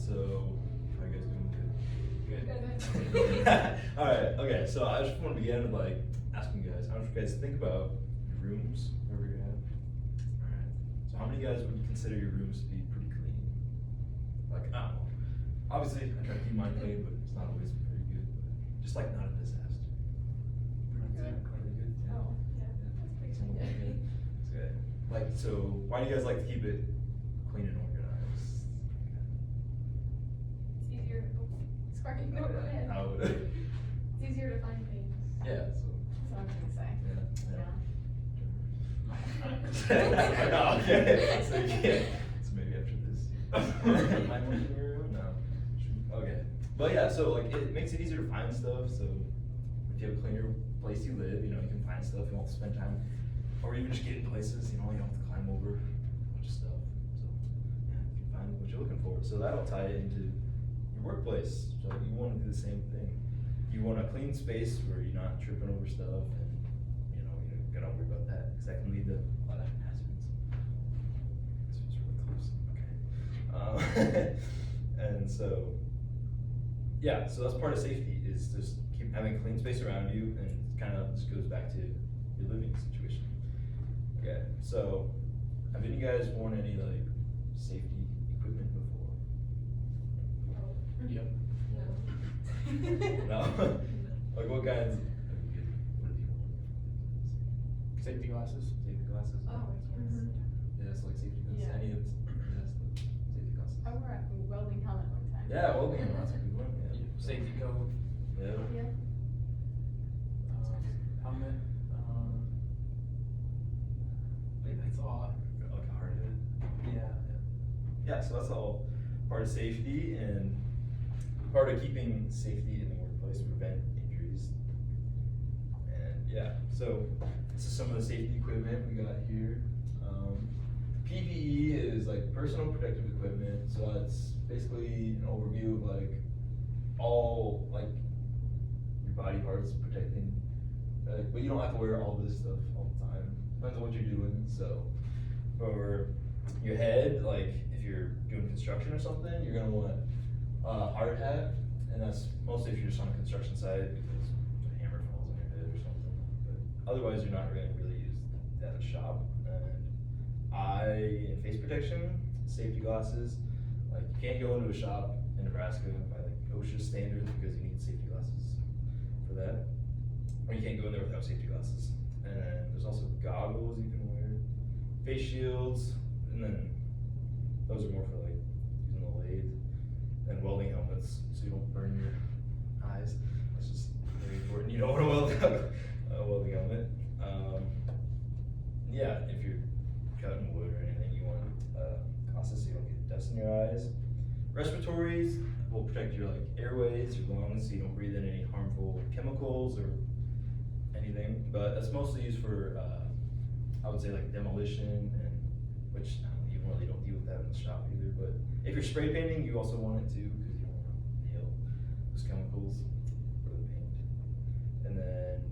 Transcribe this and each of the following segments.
So, how you guys doing? Good. Alright, okay, so I just want to begin with like asking you guys, how much you guys think about your rooms, wherever you're at? Alright, so how many of you guys would consider your rooms to be pretty clean? Like, I don't know. Obviously, I try to keep mine clean, but it's not always very good. But just like not a disaster. Pretty good. Pretty good. Oh, yeah, that's pretty Somewhat good. good. It's good. Like, so why do you guys like to keep it clean and organized? It's easier, sorry, no, go ahead. How would It's easier to find things. Yeah, so. That's what I'm gonna say. Yeah. Okay, so you can't, so maybe after this. Am I working in your room? No. Okay, but yeah, so like it makes it easier to find stuff, so if you have a cleaner place you live, you know, you can find stuff, you won't spend time, or even just get in places, you know, you don't have to climb over a bunch of stuff, so yeah, you can find what you're looking for, so that'll tie it into your workplace, so you wanna do the same thing. You want a clean space where you're not tripping over stuff and, you know, you don't gotta worry about that, cause that can lead to a lot of hazards. This feels really close, okay. And so, yeah, so that's part of safety, is just keep having a clean space around you, and kind of just goes back to your living situation. Okay, so, have any of you guys worn any like safety equipment before? Yep. No? Like what kinds? What have you worn? Safety glasses. Safety glasses? Oh, Mhm. Yeah, it's like safety glasses, Yeah. any of the safety glasses. I wore a welding helmet one time. Yeah, well, yeah, that's a good one, yeah. Safety coat. Yeah. Yeah. Helmet. I think that's all. Like a hard hit. Yeah. Yeah, so that's all part of safety and part of keeping safety in the workplace to prevent injuries. And yeah, so this is some of the safety equipment we got here. PPE is like personal protective equipment, so that's basically an overview of like all like your body parts protecting. But you don't have to wear all this stuff all the time. Depends on what you're doing. So for your head, like if you're doing construction or something, you're gonna want a hard hat, and that's mostly if you're just on a construction site because a hammer falls on your head or something. But otherwise, you're not really use that at a shop. And face protection, safety glasses. Like you can't go into a shop in Nebraska by like OSHA standards because you need safety glasses for that. Or you can't go in there without safety glasses. And then there's also goggles you can wear, face shields, and then those are more for like using the lathe. And welding helmets, so you don't burn your eyes. That's just very important. You don't want to weld a welding helmet. Yeah, if you're cutting wood or anything, you want glasses so you don't get dust in your eyes. Respiratories will protect your like airways, your lungs, so you don't breathe in any harmful chemicals or anything. But that's mostly used for, I would say like demolition, and which you really don't deal with that in the shop either. But if you're spray painting, you also want it to, because you don't want to inhale those chemicals for the paint. And then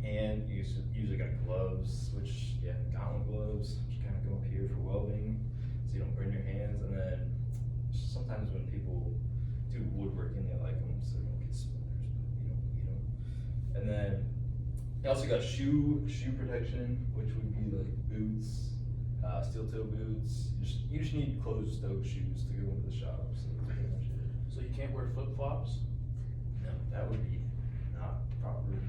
hand, you usually got gloves, which, yeah, gauntlet gloves, which kind of go up here for welding, so you don't burn your hands. And then sometimes when people do woodworking, they like them so you don't get splinters, but you don't need them. And then you also got shoe protection, which would be like boots, steel toe boots. You just need closed toe shoes to go into the shop, so that's pretty much it. So you can't wear flip flops. No, that would be not proper.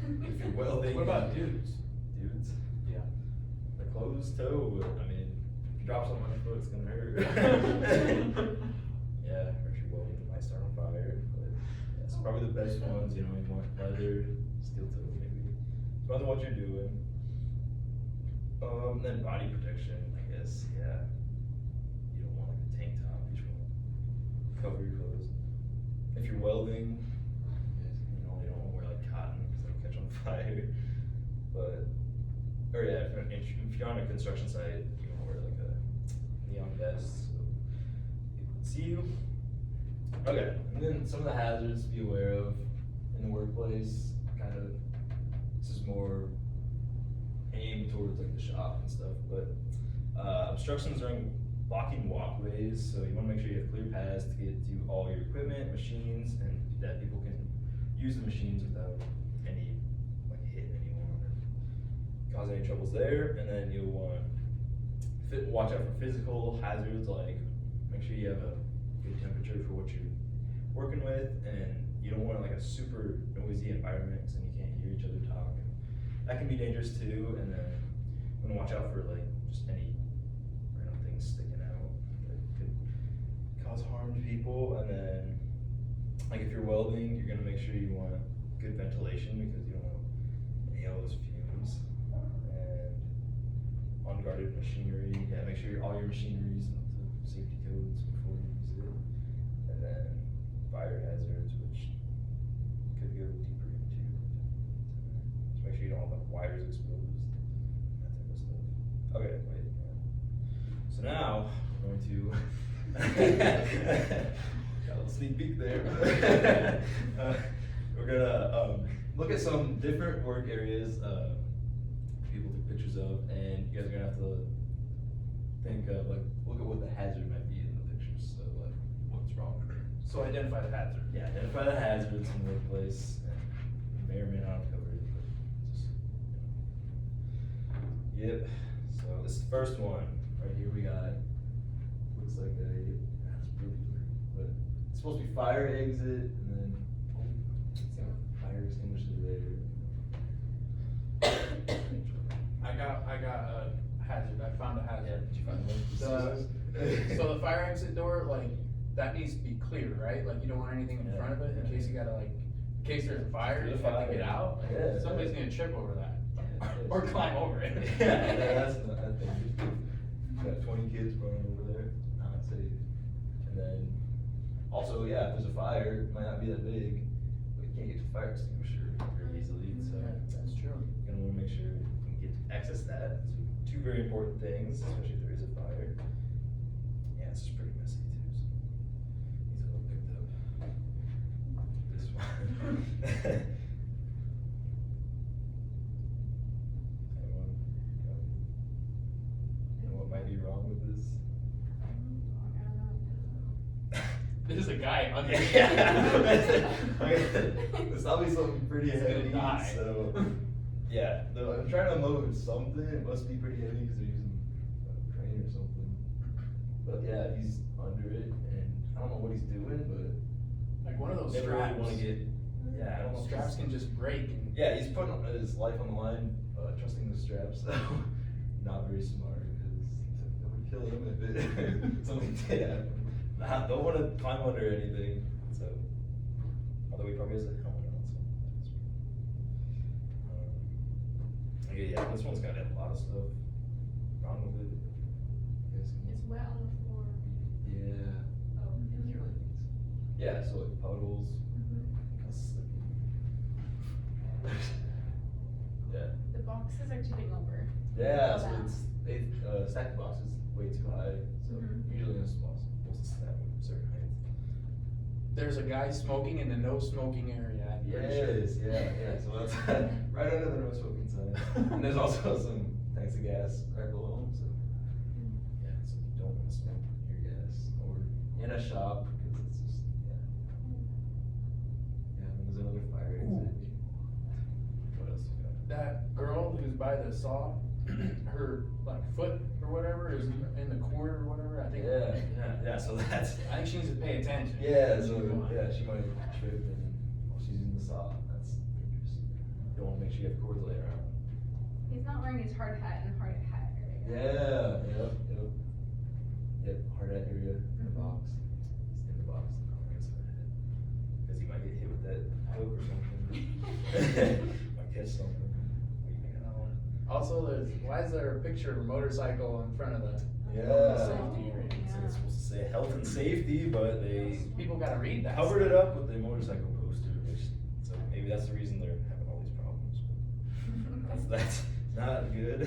If you're welding. What about dudes? Dudes? Yeah. The closed toe, I mean, if you drop something on your foot, it's gonna hurt. Yeah, or if you're welding, it might start on fire. But yeah, so probably the best ones, you know, you want leather, steel toe maybe. Depends on what you're doing. Then body protection, I guess, yeah. You don't want like a tank top, you just want to cover your clothes. If you're welding, you know, you don't want to wear like cotton because it'll catch on fire. But, or yeah, if you're on a construction site, you want to wear like a neon vest so people can see you. Okay, and then some of the hazards to be aware of in the workplace, kind of, this is more aimed towards like the shop and stuff, but obstructions during blocking walkways, so you wanna make sure you have clear paths to get to all your equipment, machines, and that people can use the machines without any, like, hitting anyone or causing any troubles there. And then you'll want watch out for physical hazards, like make sure you have a good temperature for what you're working with, and you don't want like a super noisy environment, so you can't hear each other talk. That can be dangerous too. And then you wanna watch out for like just any random things sticking out that could cause harm to people. And then, like if you're welding, you're gonna make sure you want good ventilation because you don't want to inhale those fumes. And unguarded machinery, yeah, make sure all your machinery's up to safety codes before you use it. And then fire hazards, which could go deeper into. Just make sure you don't have like wires exposed, that type of stuff. Okay, wait. Yeah. So now we're going to got a little sneak peek there. We're gonna look at some different work areas people took pictures of, and you guys are gonna have to think of like look at what the hazard might be in the pictures. So like what's wrong? So identify the hazard. Yeah, identify the hazards in the workplace, and you may or may not have covered it, but just, yep. So this is the first one, right here we got, looks like a, that's really weird, but it's supposed to be fire exit, and then, oh, it's got a fire extinguisher there. I got a hazard, I found a Yeah, hazard. did you find one? So the fire exit door, like, that needs to be clear, right? Like, you don't want anything in Yeah, front of it, in yeah. case you gotta like, in case there's a fire, you There's have a to get fire. out. Like, Yeah. somebody's gonna trip over that, Yeah, it is. or climb over it. Yeah, that's not, that thing, got 20 kids running over there, not safe. And then, also, yeah, if there's a fire, it might not be that big, but you can't get to the fire extinguisher very easily, so. Yeah, that's true. You're gonna wanna make sure you can get access to that. So two very important things, especially if there is a fire. Yeah, it's just pretty messy too, so these are all picked up. This one. Anyone know what might be wrong with this? There's a guy under. Yeah. It's probably something pretty He's gonna heavy, die. so, yeah, I'm trying to unload something, it must be pretty heavy because they're using a crane or something. But yeah, he's under it, and I don't know what he's doing, but Like one of those never straps. really wanna get, yeah, I don't know. if Straps he's- can just break and. Yeah, he's putting his life on the line, trusting the straps, so, not very smart, because that would kill him if it, something did happen. Don't wanna climb under anything, so, although he probably has a helmet on, so. Okay, yeah, this one's got a lot of stuff wrong with it. Yes. It's wet on the floor. Yeah. Oh, It really needs- Yeah, so like puddles, kinda slippy. Yeah. The boxes are tipping over. Yeah, Feel so that. it's, stack the boxes way too high, so Mhm. usually in a small, supposed to stack them a certain height. There's a guy smoking in the no smoking area, I'm pretty sure. Yes, yeah, so that's right under the no smoking sign. And there's also some tanks of gas right below them, so. Yeah, so you don't wanna smoke your gas or in a shop, because it's just, yeah. Yeah, and there's another fire exit. What else you got? That girl who's by the saw, her like foot or whatever is in the cord or whatever, I think. Yeah, so that's. I think she needs to pay attention. Yeah, so, yeah, she might trip and while she's using the saw, that's dangerous. You wanna make sure you have cords laying around. He's not wearing his hard hat and hard hat area. Yeah, yep, hard hat area in the box. It's in the box, not wearing his hard hat. Cause he might get hit with that hook or something. Might catch something. Also, why is there a picture of a motorcycle in front of the Yeah. safety area? So it's supposed to say health and safety, but they People gotta read that. covered it up with the motorcycle poster, which, so maybe that's the reason they're having all these problems. But that's not good.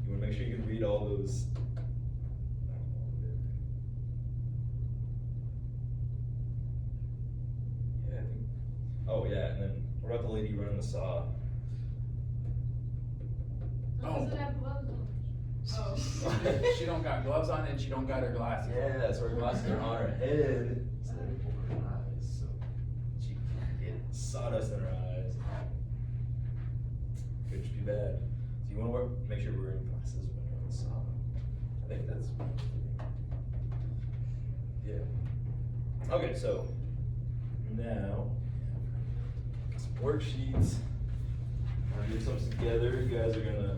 You wanna make sure you can read all those. Yeah, I think, oh yeah, and then what about the lady running the saw? Does it have gloves on? Oh. She don't got gloves on and she don't got her glasses. Yeah, so her glasses are on her head instead of over her eyes, so she can get sawdust in her eyes. Could just be bad. So you wanna make sure you're wearing glasses when you're on the saw. I think that's. Yeah. Okay, so now got some worksheets. I'll get some together. You guys are gonna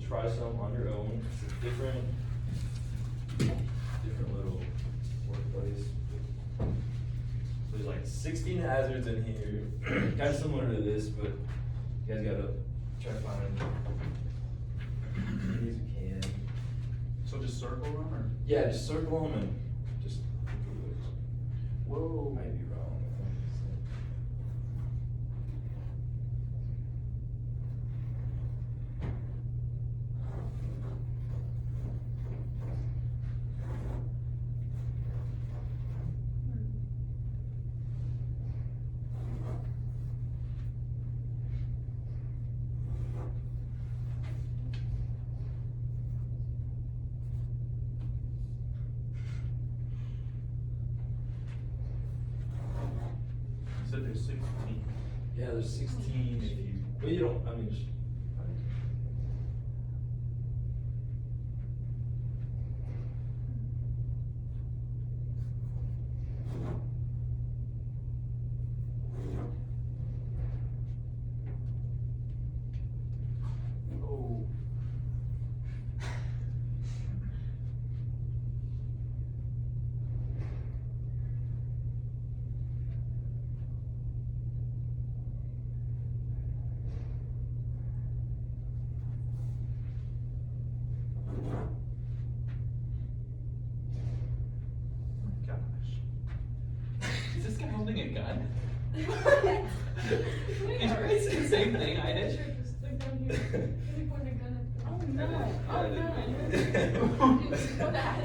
try some on your own. It's a different little workplace. So there's like 16 hazards in here, kind of similar to this, but you guys gotta try to find as many as you can. So just circle them or? Yeah, just circle them and just. Whoa. Might be wrong. You said there's 16. Yeah, there's 16 if you, well, you don't, I mean, just. Oh. Gosh. Is this guy holding a gun? Did you say the same thing I did? Sure, just like down here. Let me point a gun at Oh, them. no. Oh, no. Yeah, You just put that.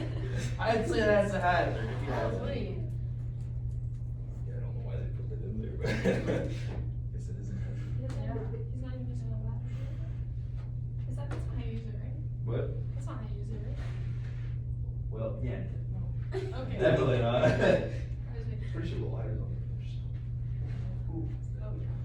I'd say that's a hazard. If you have it. Probably. Yeah, I don't know why they put that in there, but guess it isn't. Yeah. He's not even using a ladder. That's not how you use it, right? What? That's not how you use it, right? Well, yeah, no. Okay. Definitely not. I was making Pretty sure the lighter's on there. Ooh. Oh, yeah.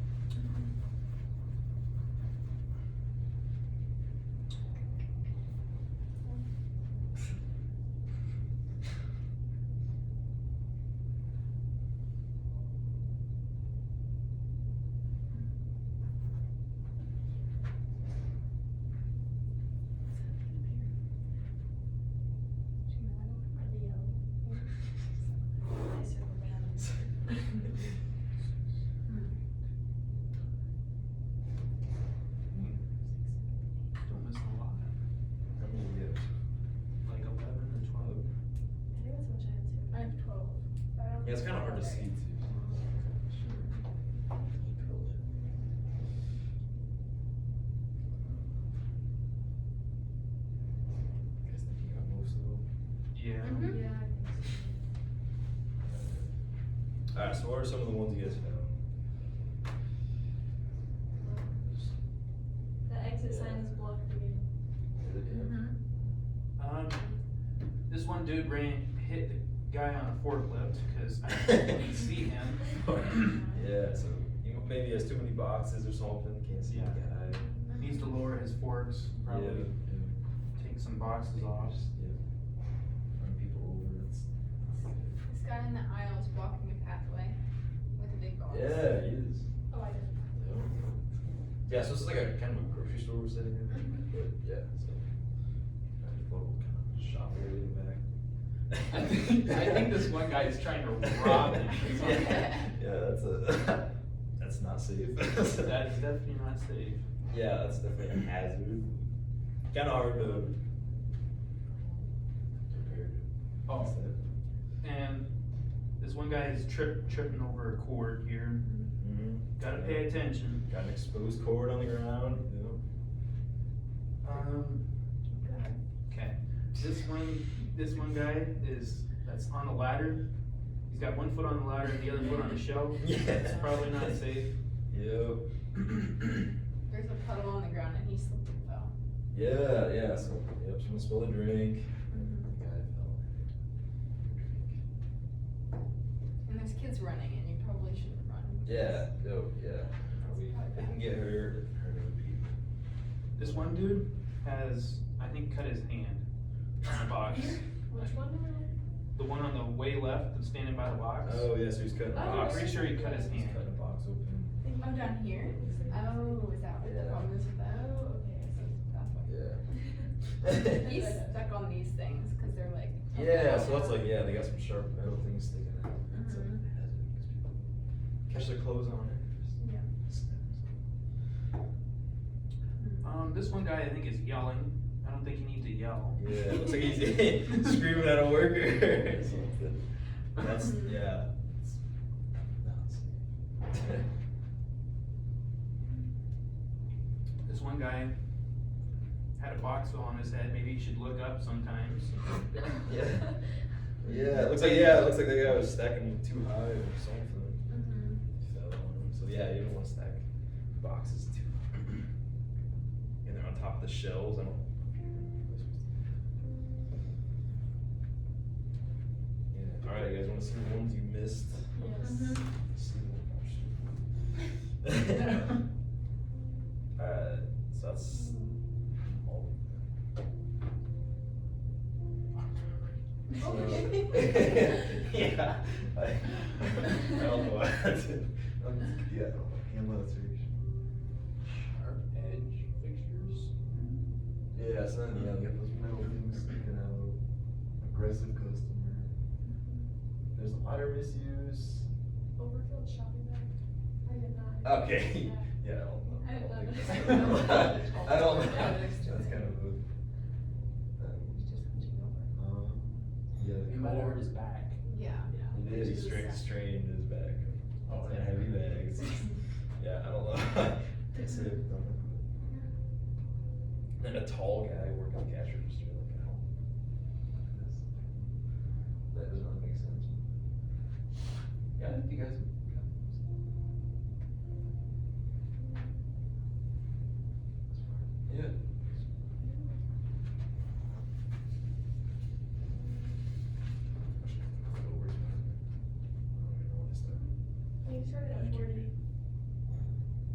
Don't miss a lot. Like 11 or 12. I have 12. Yeah, it's kinda hard to see too. You guys think you got most of them? Yeah. Mhm. Yeah, I think so. Alright, so what are some of the ones you guys found? The exit sign is blocked again. Is it, yeah? This one dude hit the guy on a forklift because I couldn't see him. Yeah, so you know, maybe he has too many boxes or something, can't see the Yeah. guy. Needs to lower his forks, probably Yeah. take some boxes off. Yeah. Run people over, it's. This guy in the aisle is blocking a pathway with a big box. Yeah, he is. Oh, I did. Yeah, so it's like a kind of a grocery store setting in there, but yeah, so. Kind of little kind of shop area in the back. I think this one guy is trying to rob him. Yeah, that's not safe. That is definitely not safe. Yeah, that's definitely a hazard. Kinda hard to prepare. Oh, and this one guy is tripping over a cord here. Mm-hmm. Gotta pay attention. Got an exposed cord on the ground, Okay, this one guy that's on the ladder. He's got one foot on the ladder and the other foot on the shelf. Yeah. It's probably not safe. Yep. There's a puddle on the ground and he slipped and fell. Yeah, so, yep, someone spilled a drink. Mhm. The guy fell. And there's kids running and you probably shouldn't run. Yeah, probably, they can get hurt other people. This one dude has, I think, cut his hand on the box. Which one? The one on the way left that's standing by the box. Oh, yeah, so he's cutting. Oh, I'm pretty sure he cut his He's hand. cutting a box open. Oh, down here? Oh, is that what the Yeah. problem is with that? Oh, okay, so That's why. Yeah. He's stuck on these things, cause they're like. Yeah, so that's like, yeah, they got some sharp metal things sticking out. It's like Mhm. hazard because people catch their clothes on it. Yeah. This one guy I think is yelling. I don't think you need to yell. Yeah, it looks like he's screaming at a worker or something. That's, yeah. It's nuts. This one guy had a box on his head. Maybe you should look up sometimes. Yeah. Yeah, it looks like that guy was stacking too high or something. Mhm. Fell on him. So yeah, you don't want to stack boxes too high. And they're on top of the shelves. I don't. Yeah. All right, you guys want to see the ones you missed? Yes. Mhm. Let's see what- Alright, so that's all of them. Yeah, I don't know what I did. Yeah, hand illustration. Sharp edge fixtures. Yeah, so then, yeah, we got those metal things sticking out, aggressive customer. There's ladder misuse. Overfilled shopping bag. I did not. Okay, yeah, I don't know. think so. I don't know. Yeah, there's two. That's kind of a. He's just hunching over. Yeah. He might have hurt his back. Yeah. He did, he strained his back. Oh, It's a yeah. heavy bag. Yeah, I don't know. That's it. Then a tall guy working the cash register, like, ow. That doesn't really make sense. Yeah, I think you guys. Yeah. You started at 40.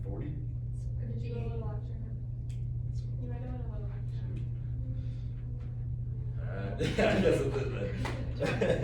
40? Or did you go a little extra? You might have went a little extra. Alright, yeah, I guess it did then.